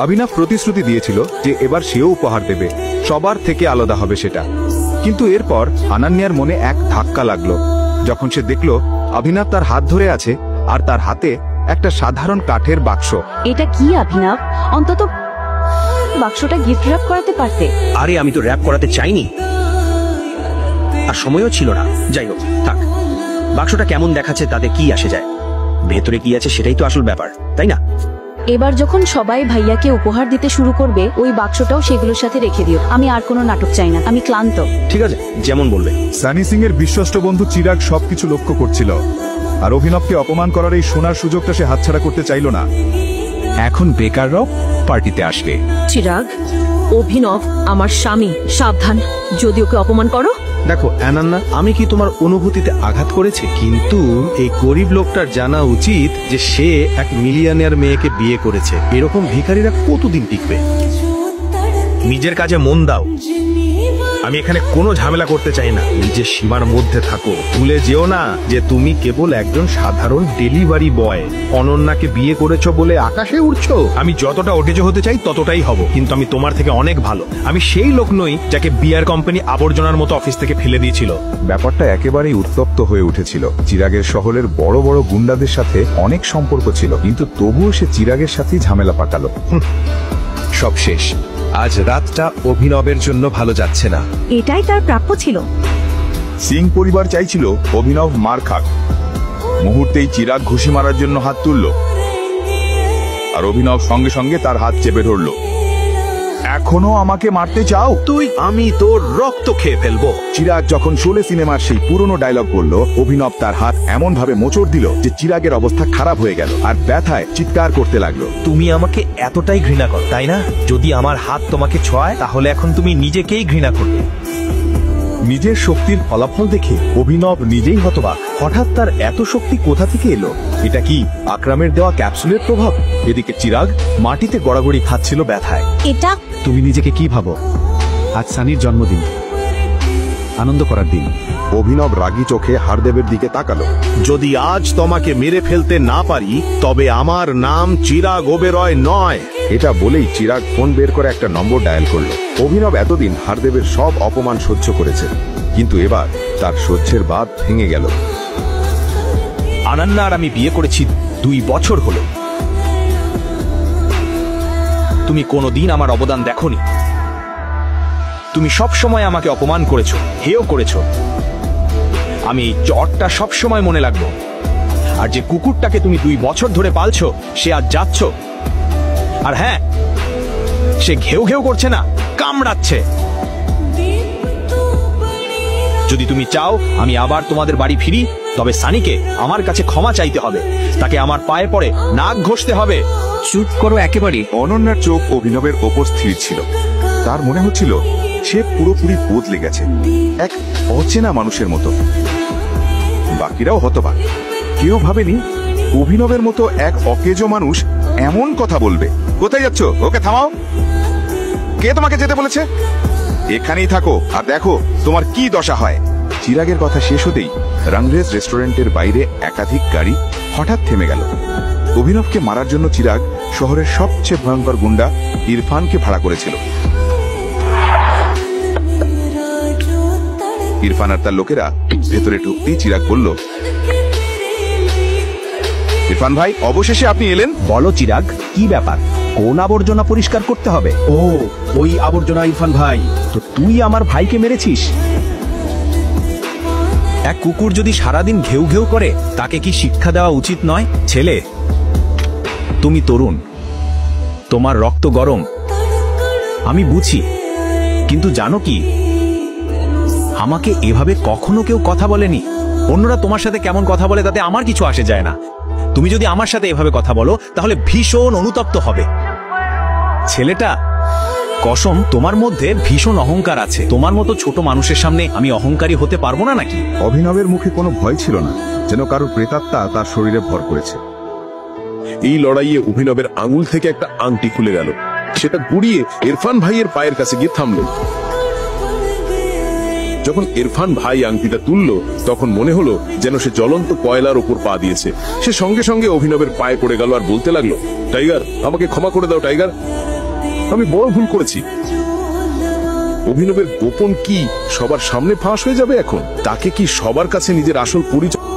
অভিনব প্রতিশ্রুতি দিয়েছিল যে এবার সেও উপহার দেবে, সবার থেকে আলাদা হবে সেটা। কিন্তু এরপর অনন্যার মনে এক ধাক্কা লাগলো যখন সে দেখলো অভিনব তার হাত ধরে আছে আর তার হাতে একটা সাধারণ কাঠের বাক্স। এটা কি অভিনব? অন্তত বাক্সটা গিফট র্যাপ করাতে পারতে। আরে আমি তো র্যাপ করাতে চাইনি, আর সময়ও ছিল না। যাই হোক, থাক। বাক্সটা কেমন দেখাচ্ছে তাতে কি আসে যায়, ভেতরে কি আছে সেটাই তো আসল ব্যাপার, তাই না? এবার যখন সবাই ভাইয়াকে উপহার দিতে শুরু করবে, ওই বাক্সটাও সেগুলোর সাথে রেখে দিও। আমি আর কোনো নাটক চাই না, আমি ক্লান্ত। ঠিক আছে, যেমন বলবে। সানি সিং এর বিশ্বস্ত বন্ধু চিরাগ সবকিছু লক্ষ্য করছিল, আর অভিনবকে অপমান করার এই সোনার সুযোগটা সে হাতছাড়া করতে চাইল না। এখন বেকাররাও পার্টিতে আসবে। চিরাগ, অভিনব আমার স্বামী, সাবধান যদি ওকে অপমান করো। দেখো অনন্যা, আমি কি তোমার অনুভূতিতে আঘাত করেছি? কিন্তু এই গরিব লোকটার জানা উচিত যে সে এক মিলিয়নিয়ার মেয়েকে বিয়ে করেছে। এরকম ভিখারিরা কতদিন টিকবে? নিজের কাজে মন দাও। আমি এখানে কোনো ঝামেলা করতে চাই না। নিজের সীমার মধ্যে থাকো। ভুলে যেও না যে তুমি কেবল একজন সাধারণ ডেলিভারি বয়। অনন্যাকে বিয়ে করেছো বলে আকাশে উড়ছো? আমি যতটা ওটেজো হতে চাই ততটাই হব, কিন্তু আমি তোমার থেকে অনেক ভালো। আমি সেই লোক নই যাকে বিয়ার কোম্পানি আবর্জনার মতো অফিস থেকে ফেলে দিয়েছিল। ব্যাপারটা একেবারেই উত্তপ্ত হয়ে উঠেছিল। চিরাগের শহরের বড় বড় গুন্ডাদের সাথে অনেক সম্পর্ক ছিল, কিন্তু তবুও সে চিরাগের সাথেই ঝামেলা পাকালো। সব শেষ। আজ রাতটা অভিনবের জন্য ভালো যাচ্ছে না। এটাই তার প্রাপ্য ছিল। সিং পরিবার চাইছিল অভিনব মার খাক। মুহূর্তেই চিরাগ ঘুষি মারার জন্য হাত তুলল, আর অভিনব সঙ্গে সঙ্গে তার হাত চেপে ধরল। এখনো আমাকে মারতে চাও? আমি তোর রক্ত খেয়ে ফেলবো। চিরাগ যখন শোলে সিনেমার সেই পুরনো ডায়লগ বলল, অভিনব তার হাত এমন ভাবে মোচড় দিল যে চিরাগের অবস্থা খারাপ হয়ে গেল, আর ব্যথায় চিৎকার করতে লাগলো। তুমি আমাকে এতটাই ঘৃণা করো, তাই না? যদি আমার হাত তোমাকে ছোঁয়ায় তাহলে এখন তুমি নিজেকেই ঘৃণা করবে। নিজের শক্তির ফলাফল দেখে অভিনব নিজেই হতবাক। হঠাৎ তার এত শক্তি কোথা থেকে এলো? এটা কি আকরামের দেওয়া ক্যাপসুলের প্রভাব? এদিকে চিরাগ মাটিতে গড়াগড়ি খাচ্ছিল ব্যথায়। এটা তুমি নিজেকে কি ভাবো? আজ সানির জন্মদিন, আনন্দ করার দিন। অভিনব রাগী চোখে হারদেবের দিকে তাকালো। যদি আজ তোমাকে মেরে ফেলতে না পারি তবে আমার নাম চিরাগ ওবেরয় নয়। এটা বলেই চিরাগ ফোন বের করে একটা নম্বর ডায়াল করলো। অভিনব এতদিন হারদেবের সব অপমান সহ্য করেছে, কিন্তু এবার তার সহ্যের বাঁধ ভেঙে গেল। অনন্যা আর আমি বিয়ে করেছি 2 বছর হলো। তুমি কোনোদিন আমার অবদান দেখোনি। তুমি সব সময় আমাকে অপমান করেছো, হেয় করেছো। আমি এই চটটা সব সময় মনে লাগলো। আর যে কুকুরটাকে তুমি 2 বছর ধরে পালছো সে আজ যাচ্ছ, আর হ্যাঁ, সে ঘেউ ঘেউ করছে না, কামড়াচ্ছে। যদি তুমি চাও আমি আবার তোমাদের বাড়ি ফিরি, তবে সানিকে আমার কাছে ক্ষমা চাইতে হবে। তাকে আমার পায়ে পড়ে নাক ঘষতে হবে। চুপ করো একেবারে। অনন্যার চোখ অভিনবের ওপর স্থির ছিল। তার মনে হচ্ছিল সে পুরোপুরি বদলে গেছে, এক অচেনা মানুষের মতো। বাকিরাও হতবাক। কেউ ভাবেনি অভিনবের মতো এক অকেজো মানুষ এমন কথা বলবে। কোথায় যাচ্ছ? ওকে থামাও। কে তোমাকে যেতে বলেছে? এখানেই থাকো আর দেখো তোমার কি দশা হয়। চিরাগের কথা শেষ হতেই রংরেজ রেস্টুরেন্টের বাইরে একাধিক গাড়ি হঠাৎ থেমে গেল। অভিনবকে মারার জন্য চিরাগ শহরের সবচেয়ে ভয়ঙ্কর গুন্ডা ইরফানকে ভাড়া করেছিল। ইরফান আর তার লোকেরা ভেতরে ঢুকতেই চিরাগ বলল, ইরফান ভাই, অবশেষে আপনি এলেন। বলো চিরাগ, কি ব্যাপার? কোন আবর্জনা পরিষ্কার করতে হবে? ও, ওই আবর্জনা। ইরফান ভাই, তো তুই আমার ভাইকে মেরেছিস? এক কুকুর যদি সারাদিন ঘেউ ঘেউ করে তাকে কি শিক্ষা দেওয়া উচিত নয়? ছেলে, তুমি তরুণ, তোমার রক্ত গরম, আমি বুঝি, কিন্তু জানো কি, আমাকে এভাবে কখনো কেউ কথা বলেনি। অন্যরা তোমার সাথে কেমন কথা বলে তাতে আমার কিছু আসে যায় না। তুমি যদি আমার সাথে এভাবে কথা বলো তাহলে ভীষণ অনুতপ্ত হবে। ছেলেটা, কসম, তোমার মধ্যে ভীষণ অহংকার আছে। তোমার মতো ছোট মানুষের সামনে আমি অহংকারী হতে পারবো না নাকি? অভিনবের মুখে কোনো ভয় ছিল না, যেন কারোর প্রেতাত্মা তার শরীরে ভর করেছে। এই লড়াইয়ে অভিনবের আঙুল থেকে একটা আংটি খুলে গেল। সেটা গুড়িয়ে ইরফান ভাইয়ের পায়ের কাছে গিয়ে থামল। যখন ইরফান ভাই আংটিটা তুললো তখন মনে হলো যেন সে জ্বলন্ত কয়লার উপর পা দিয়েছে। সে সঙ্গে সঙ্গে অভিনবের পায়ে পড়ে গেল আর বলতে লাগলো, টাইগার, আমাকে ক্ষমা করে দাও টাইগার, আমি বড় ভুল করেছি। অভিনবের গোপন কি সবার সামনে ফাঁস হয়ে যাবে এখন? তাকে কি সবার কাছে নিজের আসল পরিচয়